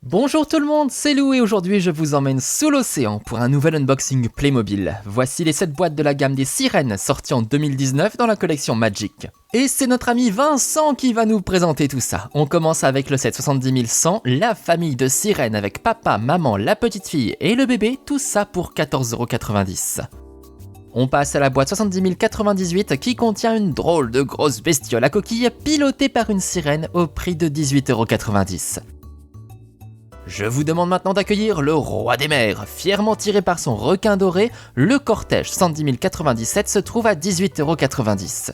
Bonjour tout le monde, c'est Lou et aujourd'hui je vous emmène sous l'océan pour un nouvel unboxing Playmobil. Voici les 7 boîtes de la gamme des sirènes sorties en 2019 dans la collection Magic. Et c'est notre ami Vincent qui va nous présenter tout ça. On commence avec le set 70100, la famille de sirènes avec papa, maman, la petite fille et le bébé, tout ça pour 14,90 €. On passe à la boîte 70098 qui contient une drôle de grosse bestiole à coquille pilotée par une sirène au prix de 18,90 €. Je vous demande maintenant d'accueillir le roi des mers. Fièrement tiré par son requin doré, le cortège 70097 se trouve à 18,90 €.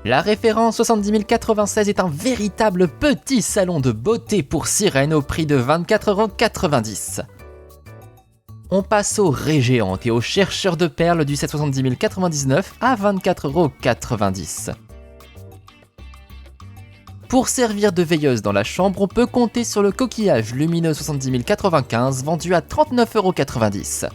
La référence 70096 est un véritable petit salon de beauté pour sirène au prix de 24,90 €. On passe aux régéantes et aux chercheurs de perles du 70099 à 24,90 €. Pour servir de veilleuse dans la chambre, on peut compter sur le coquillage lumineux 70095 vendu à 39,90 €.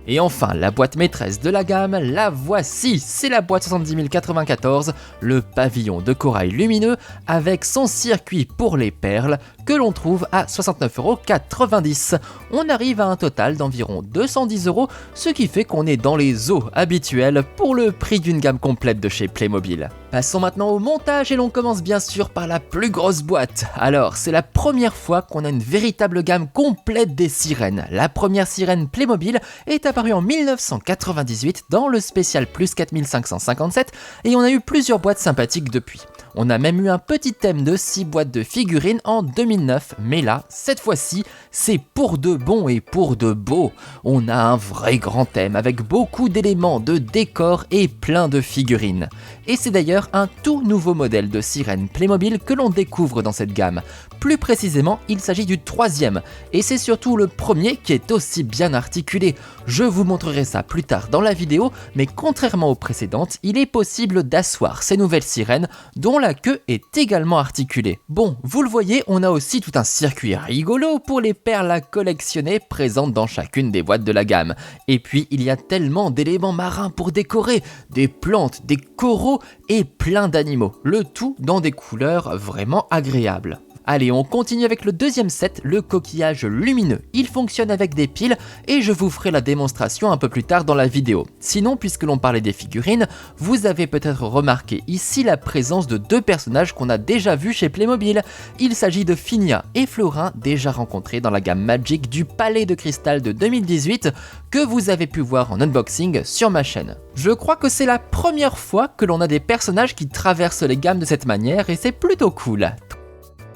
Et enfin, la boîte maîtresse de la gamme, la voici, c'est la boîte 70094, le pavillon de corail lumineux avec son circuit pour les perles que l'on trouve à 69,90 €. On arrive à un total d'environ 210 €, ce qui fait qu'on est dans les eaux habituelles pour le prix d'une gamme complète de chez Playmobil. Passons maintenant au montage et l'on commence bien sûr par la plus grosse boîte. Alors, c'est la première fois qu'on a une véritable gamme complète des sirènes. La première sirène Playmobil est apparue en 1998 dans le spécial plus 4557 et on a eu plusieurs boîtes sympathiques depuis. On a même eu un petit thème de 6 boîtes de figurines en 2009, mais là, cette fois-ci, c'est pour de bon et pour de beau. On a un vrai grand thème avec beaucoup d'éléments de décor et plein de figurines. Et c'est d'ailleurs un tout nouveau modèle de sirène Playmobil que l'on découvre dans cette gamme. Plus précisément, il s'agit du 3e, et c'est surtout le premier qui est aussi bien articulé. Je vous montrerai ça plus tard dans la vidéo, mais contrairement aux précédentes, il est possible d'asseoir ces nouvelles sirènes dont la queue est également articulée. Bon, vous le voyez, on a aussi tout un circuit rigolo pour les perles à collectionner présentes dans chacune des boîtes de la gamme. Et puis, il y a tellement d'éléments marins pour décorer, des plantes, des coraux et plein d'animaux, le tout dans des couleurs vraiment agréables. Allez, on continue avec le deuxième set, le coquillage lumineux. Il fonctionne avec des piles et je vous ferai la démonstration un peu plus tard dans la vidéo. Sinon, puisque l'on parlait des figurines, vous avez peut-être remarqué ici la présence de 2 personnages qu'on a déjà vus chez Playmobil. Il s'agit de Finia et Florin, déjà rencontrés dans la gamme Magic du Palais de Cristal de 2018, que vous avez pu voir en unboxing sur ma chaîne. Je crois que c'est la première fois que l'on a des personnages qui traversent les gammes de cette manière et c'est plutôt cool.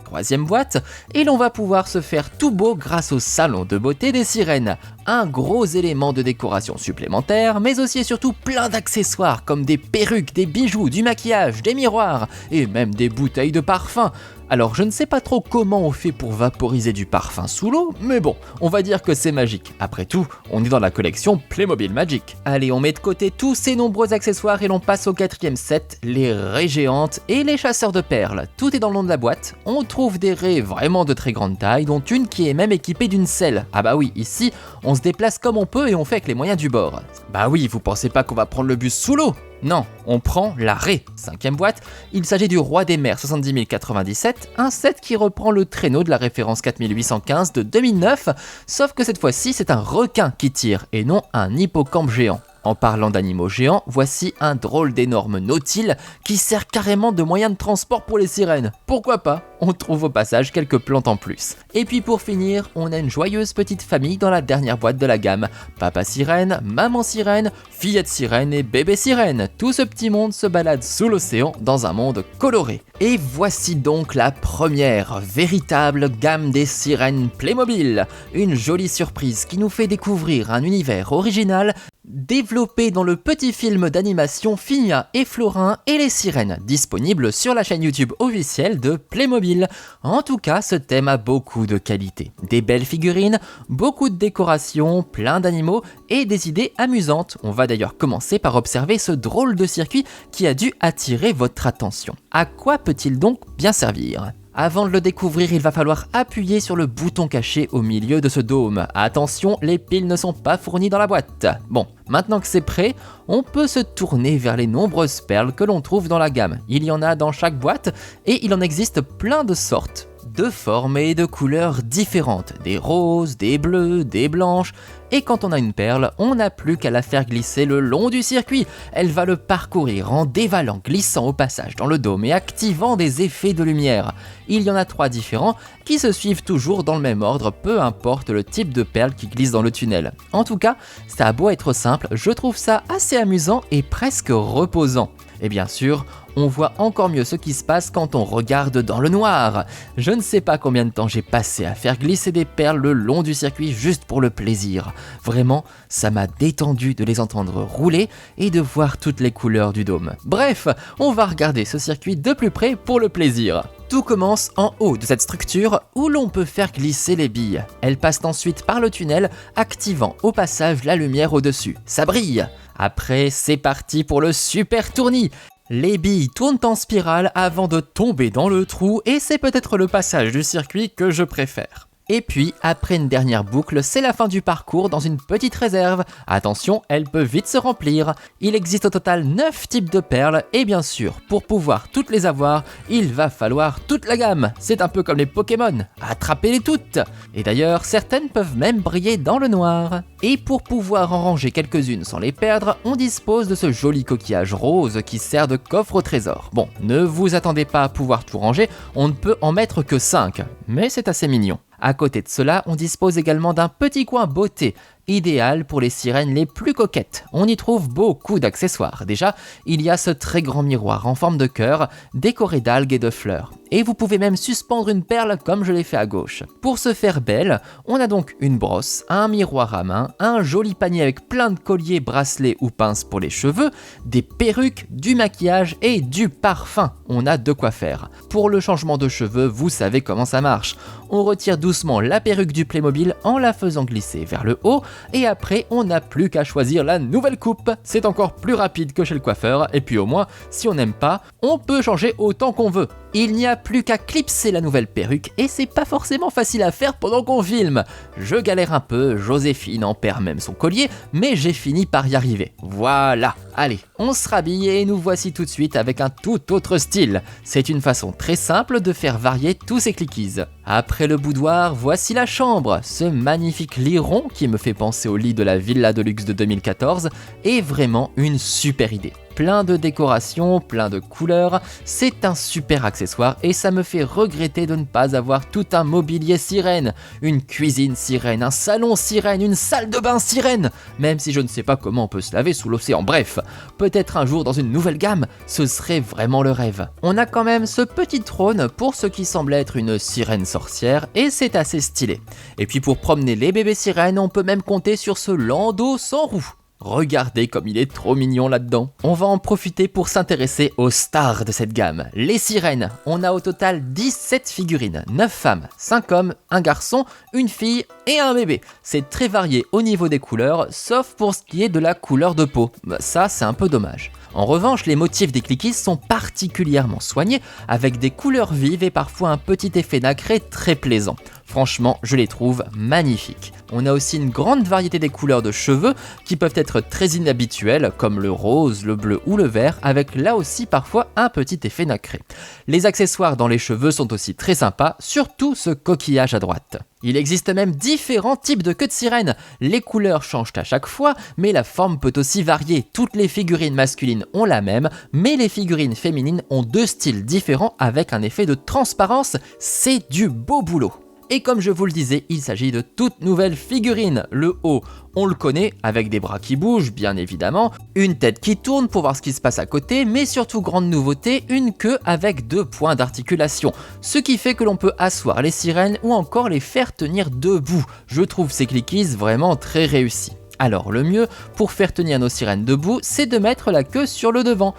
Troisième boîte, et l'on va pouvoir se faire tout beau grâce au salon de beauté des sirènes. Un gros élément de décoration supplémentaire, mais aussi et surtout plein d'accessoires comme des perruques, des bijoux, du maquillage, des miroirs et même des bouteilles de parfum. Alors je ne sais pas trop comment on fait pour vaporiser du parfum sous l'eau, mais bon, on va dire que c'est magique. Après tout, on est dans la collection Playmobil Magic. Allez, on met de côté tous ces nombreux accessoires et l'on passe au 4e set, les raies géantes et les chasseurs de perles. Tout est dans le nom de la boîte, on trouve des raies vraiment de très grande taille, dont une qui est même équipée d'une selle. Ah bah oui, ici, on se déplace comme on peut et on fait avec les moyens du bord. Bah oui, vous pensez pas qu'on va prendre le bus sous l'eau ? Non, on prend la raie. 5e boîte, il s'agit du roi des mers 70097, un set qui reprend le traîneau de la référence 4815 de 2009, sauf que cette fois-ci c'est un requin qui tire et non un hippocampe géant. En parlant d'animaux géants, voici un drôle d'énorme nautile qui sert carrément de moyen de transport pour les sirènes. Pourquoi pas ? On trouve au passage quelques plantes en plus. Et puis pour finir, on a une joyeuse petite famille dans la dernière boîte de la gamme. Papa sirène, maman sirène, fillette sirène et bébé sirène. Tout ce petit monde se balade sous l'océan dans un monde coloré. Et voici donc la première véritable gamme des sirènes Playmobil. Une jolie surprise qui nous fait découvrir un univers original développé dans le petit film d'animation Finia et Florin et les sirènes, disponible sur la chaîne YouTube officielle de Playmobil. En tout cas, ce thème a beaucoup de qualité. Des belles figurines, beaucoup de décorations, plein d'animaux et des idées amusantes. On va d'ailleurs commencer par observer ce drôle de circuit qui a dû attirer votre attention. À quoi peut-il donc bien servir ? Avant de le découvrir, il va falloir appuyer sur le bouton caché au milieu de ce dôme. Attention, les piles ne sont pas fournies dans la boîte. Bon, maintenant que c'est prêt, on peut se tourner vers les nombreuses perles que l'on trouve dans la gamme. Il y en a dans chaque boîte et il en existe plein de sortes. de formes et de couleurs différentes, des roses, des bleus, des blanches, et quand on a une perle, on n'a plus qu'à la faire glisser le long du circuit. Elle va le parcourir en dévalant, glissant au passage dans le dôme et activant des effets de lumière. Il y en a 3 différents qui se suivent toujours dans le même ordre, peu importe le type de perle qui glisse dans le tunnel. En tout cas, ça a beau être simple, je trouve ça assez amusant et presque reposant. Et bien sûr, on voit encore mieux ce qui se passe quand on regarde dans le noir. Je ne sais pas combien de temps j'ai passé à faire glisser des perles le long du circuit juste pour le plaisir. Vraiment, ça m'a détendu de les entendre rouler et de voir toutes les couleurs du dôme. Bref, on va regarder ce circuit de plus près pour le plaisir. Tout commence en haut de cette structure où l'on peut faire glisser les billes. Elles passent ensuite par le tunnel, activant au passage la lumière au-dessus. Ça brille. Après, c'est parti pour le super tournis. Les billes tournent en spirale avant de tomber dans le trou et c'est peut-être le passage du circuit que je préfère. Et puis, après une dernière boucle, c'est la fin du parcours dans une petite réserve. Attention, elle peut vite se remplir. Il existe au total 9 types de perles et bien sûr, pour pouvoir toutes les avoir, il va falloir toute la gamme. C'est un peu comme les Pokémon, attrapez-les toutes. Et d'ailleurs, certaines peuvent même briller dans le noir. Et pour pouvoir en ranger quelques-unes sans les perdre, on dispose de ce joli coquillage rose qui sert de coffre au trésor. Bon, ne vous attendez pas à pouvoir tout ranger, on ne peut en mettre que 5, mais c'est assez mignon. À côté de cela, on dispose également d'un petit coin beauté, idéal pour les sirènes les plus coquettes. On y trouve beaucoup d'accessoires. Déjà, il y a ce très grand miroir en forme de cœur, décoré d'algues et de fleurs. Et vous pouvez même suspendre une perle comme je l'ai fait à gauche. Pour se faire belle, on a donc une brosse, un miroir à main, un joli panier avec plein de colliers, bracelets ou pinces pour les cheveux, des perruques, du maquillage et du parfum. On a de quoi faire. Pour le changement de cheveux, vous savez comment ça marche. On retire doucement la perruque du Playmobil en la faisant glisser vers le haut et après on n'a plus qu'à choisir la nouvelle coupe. C'est encore plus rapide que chez le coiffeur et puis au moins, si on n'aime pas, on peut changer autant qu'on veut. Il n'y a plus qu'à clipser la nouvelle perruque et c'est pas forcément facile à faire pendant qu'on filme. Je galère un peu, Joséphine en perd même son collier, mais j'ai fini par y arriver. Voilà, allez, on se rhabille et nous voici tout de suite avec un tout autre style. C'est une façon très simple de faire varier tous ces clickies. Après le boudoir, voici la chambre. Ce magnifique lit rond qui me fait penser au lit de la Villa de Luxe de 2014 est vraiment une super idée. Plein de décorations, plein de couleurs, c'est un super accessoire et ça me fait regretter de ne pas avoir tout un mobilier sirène, une cuisine sirène, un salon sirène, une salle de bain sirène, même si je ne sais pas comment on peut se laver sous l'océan, bref, peut-être un jour dans une nouvelle gamme, ce serait vraiment le rêve. On a quand même ce petit trône pour ce qui semble être une sirène sorcière et c'est assez stylé. Et puis pour promener les bébés sirènes, on peut même compter sur ce landau sans roue. Regardez comme il est trop mignon là-dedans. On va en profiter pour s'intéresser aux stars de cette gamme, les sirènes. On a au total 17 figurines, 9 femmes, 5 hommes, un garçon, une fille et un bébé. C'est très varié au niveau des couleurs, sauf pour ce qui est de la couleur de peau. Ça, c'est un peu dommage. En revanche, les motifs des clickies sont particulièrement soignés, avec des couleurs vives et parfois un petit effet nacré très plaisant. Franchement, je les trouve magnifiques. On a aussi une grande variété des couleurs de cheveux qui peuvent être très inhabituelles, comme le rose, le bleu ou le vert, avec là aussi parfois un petit effet nacré. Les accessoires dans les cheveux sont aussi très sympas, surtout ce coquillage à droite. Il existe même différents types de queues de sirène. Les couleurs changent à chaque fois, mais la forme peut aussi varier. Toutes les figurines masculines ont la même, mais les figurines féminines ont 2 styles différents avec un effet de transparence. C'est du beau boulot. Et comme je vous le disais, il s'agit de toutes nouvelles figurines. Le haut, on le connaît, avec des bras qui bougent, bien évidemment, une tête qui tourne pour voir ce qui se passe à côté, mais surtout grande nouveauté, une queue avec 2 points d'articulation. Ce qui fait que l'on peut asseoir les sirènes ou encore les faire tenir debout. Je trouve ces clickies vraiment très réussis. Alors le mieux, pour faire tenir nos sirènes debout, c'est de mettre la queue sur le devant.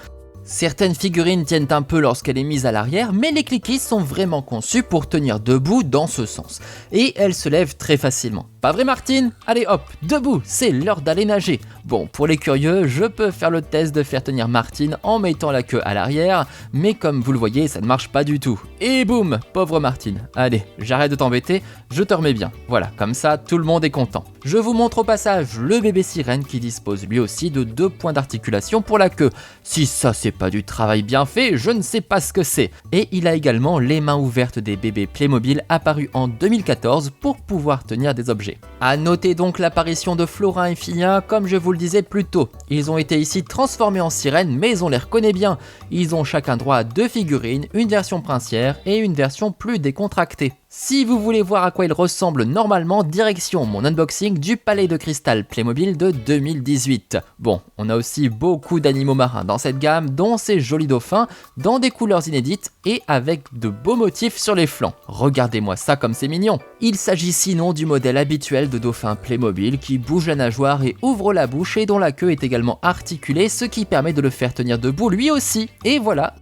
Certaines figurines tiennent un peu lorsqu'elle est mise à l'arrière, mais les clickies sont vraiment conçues pour tenir debout dans ce sens. Et elles se lèvent très facilement. Pas vrai Martine? Allez hop, debout, c'est l'heure d'aller nager. Bon, pour les curieux, je peux faire le test de faire tenir Martine en mettant la queue à l'arrière, mais comme vous le voyez, ça ne marche pas du tout. Et boum, pauvre Martine. Allez, j'arrête de t'embêter, je te remets bien. Voilà, comme ça, tout le monde est content. Je vous montre au passage le bébé sirène qui dispose lui aussi de 2 points d'articulation pour la queue. Si ça c'est pas du travail bien fait, je ne sais pas ce que c'est. Et il a également les mains ouvertes des bébés Playmobil apparus en 2014 pour pouvoir tenir des objets. A noter donc l'apparition de Florin et Finia, comme je vous le disais plus tôt. Ils ont été ici transformés en sirènes, mais on les reconnaît bien. Ils ont chacun droit à 2 figurines, une version princière et une version plus décontractée. Si vous voulez voir à quoi ils ressemblent normalement, direction mon unboxing du Palais de Cristal Playmobil de 2018. Bon, on a aussi beaucoup d'animaux marins dans cette gamme, dont ces jolis dauphins, dans des couleurs inédites et avec de beaux motifs sur les flancs. Regardez-moi ça comme c'est mignon. Il s'agit sinon du modèle habituel de dauphin Playmobil qui bouge la nageoire et ouvre la bouche et dont la queue est également articulée, ce qui permet de le faire tenir debout lui aussi. Et voilà,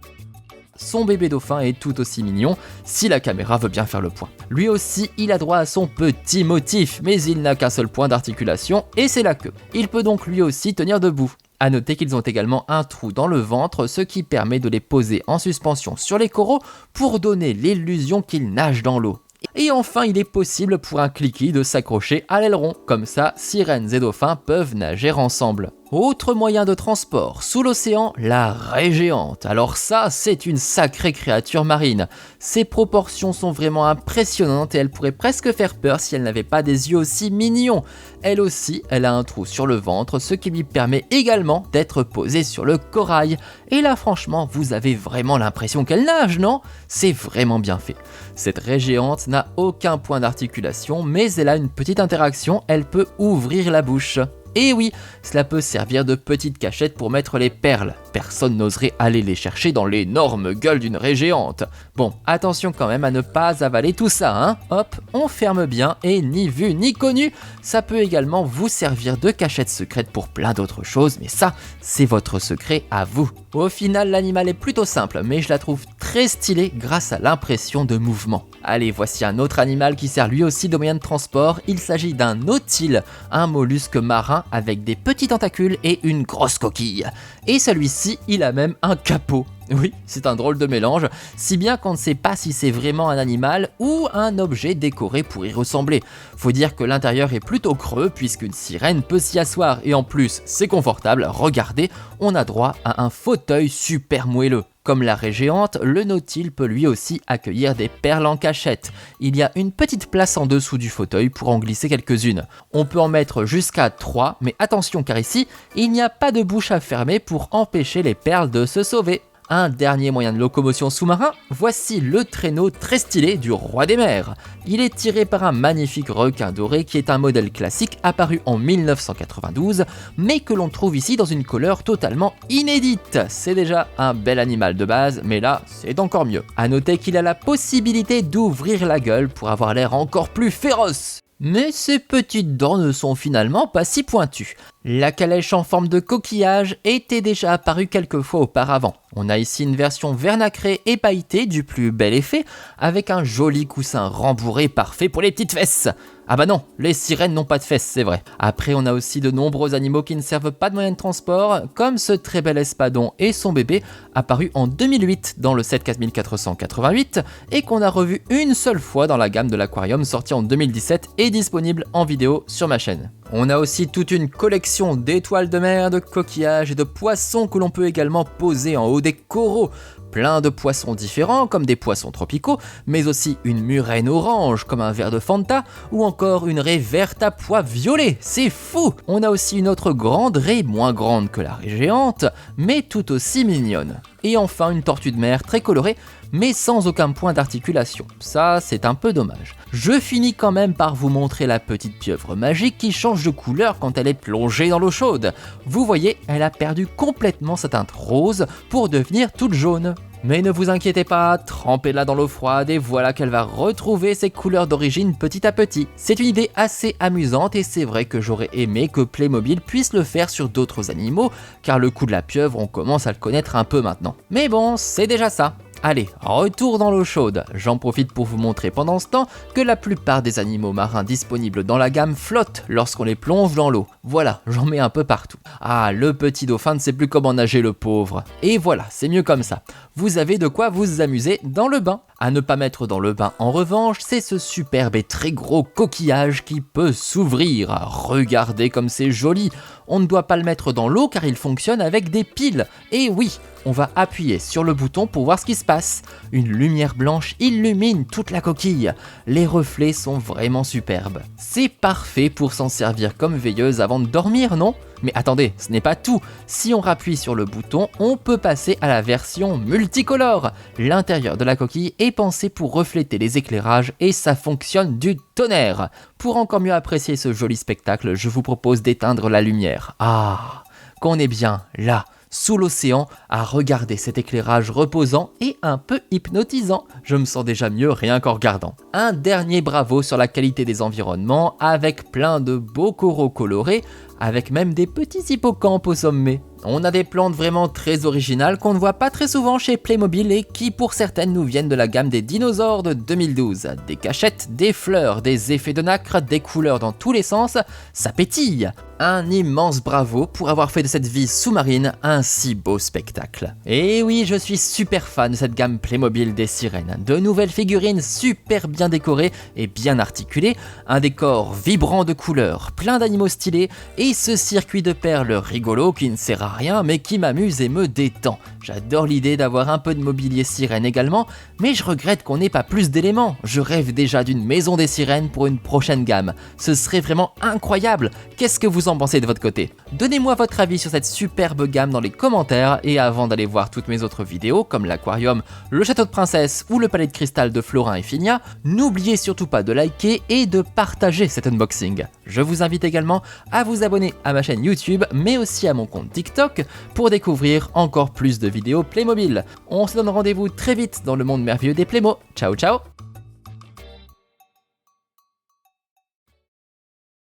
son bébé dauphin est tout aussi mignon, si la caméra veut bien faire le point. Lui aussi, il a droit à son petit motif, mais il n'a qu'un seul point d'articulation, et c'est la queue. Il peut donc lui aussi tenir debout. A noter qu'ils ont également un trou dans le ventre, ce qui permet de les poser en suspension sur les coraux pour donner l'illusion qu'ils nagent dans l'eau. Et enfin, il est possible pour un cliquis de s'accrocher à l'aileron, comme ça, sirènes et dauphins peuvent nager ensemble. Autre moyen de transport, sous l'océan, la raie géante. Alors ça, c'est une sacrée créature marine. Ses proportions sont vraiment impressionnantes et elle pourrait presque faire peur si elle n'avait pas des yeux aussi mignons. Elle aussi, elle a un trou sur le ventre, ce qui lui permet également d'être posée sur le corail. Et là, franchement, vous avez vraiment l'impression qu'elle nage, non? C'est vraiment bien fait. Cette raie géante n'a aucun point d'articulation, mais elle a une petite interaction, elle peut ouvrir la bouche. Et oui, cela peut servir de petite cachette pour mettre les perles. Personne n'oserait aller les chercher dans l'énorme gueule d'une raie géante. Bon, attention quand même à ne pas avaler tout ça, hein. Hop, on ferme bien et ni vu ni connu. Ça peut également vous servir de cachette secrète pour plein d'autres choses, mais ça, c'est votre secret à vous. Au final, l'animal est plutôt simple, mais je la trouve très stylée grâce à l'impression de mouvement. Allez, voici un autre animal qui sert lui aussi de moyen de transport. Il s'agit d'un nautile, un mollusque marin avec des petits tentacules et une grosse coquille. Et celui-ci, il a même un capot. Oui, c'est un drôle de mélange, si bien qu'on ne sait pas si c'est vraiment un animal ou un objet décoré pour y ressembler. Faut dire que l'intérieur est plutôt creux puisqu'une sirène peut s'y asseoir et en plus c'est confortable, regardez, on a droit à un fauteuil super moelleux. Comme la raie géante, le nautile peut lui aussi accueillir des perles en cachette. Il y a une petite place en dessous du fauteuil pour en glisser quelques-unes. On peut en mettre jusqu'à 3, mais attention car ici, il n'y a pas de bouche à fermer pour empêcher les perles de se sauver. Un dernier moyen de locomotion sous-marin, voici le traîneau très stylé du roi des mers. Il est tiré par un magnifique requin doré qui est un modèle classique apparu en 1992, mais que l'on trouve ici dans une couleur totalement inédite. C'est déjà un bel animal de base, mais là, c'est encore mieux. A noter qu'il a la possibilité d'ouvrir la gueule pour avoir l'air encore plus féroce. Mais ses petites dents ne sont finalement pas si pointues. La calèche en forme de coquillage était déjà apparue quelques fois auparavant. On a ici une version vernacrée et pailletée du plus bel effet, avec un joli coussin rembourré parfait pour les petites fesses. Ah bah non, les sirènes n'ont pas de fesses, c'est vrai. Après, on a aussi de nombreux animaux qui ne servent pas de moyen de transport, comme ce très bel espadon et son bébé, apparu en 2008 dans le set 4488, et qu'on a revu une seule fois dans la gamme de l'aquarium sortie en 2017 et disponible en vidéo sur ma chaîne. On a aussi toute une collection d'étoiles de mer, de coquillages et de poissons que l'on peut également poser en haut des coraux. Plein de poissons différents comme des poissons tropicaux, mais aussi une murène orange comme un verre de Fanta ou encore une raie verte à pois violet, c'est fou! On a aussi une autre grande raie, moins grande que la raie géante, mais tout aussi mignonne. Et enfin une tortue de mer très colorée, mais sans aucun point d'articulation. Ça, c'est un peu dommage. Je finis quand même par vous montrer la petite pieuvre magique qui change de couleur quand elle est plongée dans l'eau chaude. Vous voyez, elle a perdu complètement sa teinte rose pour devenir toute jaune. Mais ne vous inquiétez pas, trempez-la dans l'eau froide et voilà qu'elle va retrouver ses couleurs d'origine petit à petit. C'est une idée assez amusante et c'est vrai que j'aurais aimé que Playmobil puisse le faire sur d'autres animaux, car le coup de la pieuvre, on commence à le connaître un peu maintenant. Mais bon, c'est déjà ça. Allez, retour dans l'eau chaude. J'en profite pour vous montrer pendant ce temps que la plupart des animaux marins disponibles dans la gamme flottent lorsqu'on les plonge dans l'eau. Voilà, j'en mets un peu partout. Ah, le petit dauphin ne sait plus comment nager, le pauvre. Et voilà, c'est mieux comme ça. Vous avez de quoi vous amuser dans le bain. À ne pas mettre dans le bain en revanche, c'est ce superbe et très gros coquillage qui peut s'ouvrir. Regardez comme c'est joli. On ne doit pas le mettre dans l'eau car il fonctionne avec des piles. Et oui, on va appuyer sur le bouton pour voir ce qui se passe. Une lumière blanche illumine toute la coquille. Les reflets sont vraiment superbes. C'est parfait pour s'en servir comme veilleuse avant de dormir, non ? Mais attendez, ce n'est pas tout. Si on rappuie sur le bouton, on peut passer à la version multicolore. L'intérieur de la coquille est pensé pour refléter les éclairages et ça fonctionne du tonnerre. Pour encore mieux apprécier ce joli spectacle, je vous propose d'éteindre la lumière. Ah, qu'on est bien là, sous l'océan, à regarder cet éclairage reposant et un peu hypnotisant. Je me sens déjà mieux rien qu'en regardant. Un dernier bravo sur la qualité des environnements, avec plein de beaux coraux colorés, avec même des petits hippocampes au sommet. On a des plantes vraiment très originales qu'on ne voit pas très souvent chez Playmobil et qui pour certaines nous viennent de la gamme des dinosaures de 2012. Des cachettes, des fleurs, des effets de nacre, des couleurs dans tous les sens, ça pétille. Un immense bravo pour avoir fait de cette vie sous-marine un si beau spectacle. Et oui, je suis super fan de cette gamme Playmobil des sirènes. De nouvelles figurines super bien décorées et bien articulées, un décor vibrant de couleurs, plein d'animaux stylés et ce circuit de perles rigolo qui ne sert à rien mais qui m'amuse et me détend. J'adore l'idée d'avoir un peu de mobilier sirène également, mais je regrette qu'on n'ait pas plus d'éléments. Je rêve déjà d'une maison des sirènes pour une prochaine gamme. Ce serait vraiment incroyable. Qu'est-ce que vous en pensez de votre côté? Donnez-moi votre avis sur cette superbe gamme dans les commentaires et avant d'aller voir toutes mes autres vidéos comme l'aquarium, le château de princesse ou le palais de cristal de Florin et Finia, n'oubliez surtout pas de liker et de partager cet unboxing. Je vous invite également à vous abonner à ma chaîne YouTube mais aussi à mon compte TikTok pour découvrir encore plus de vidéos Playmobil. On se donne rendez-vous très vite dans le monde merveilleux des Playmo. Ciao ciao!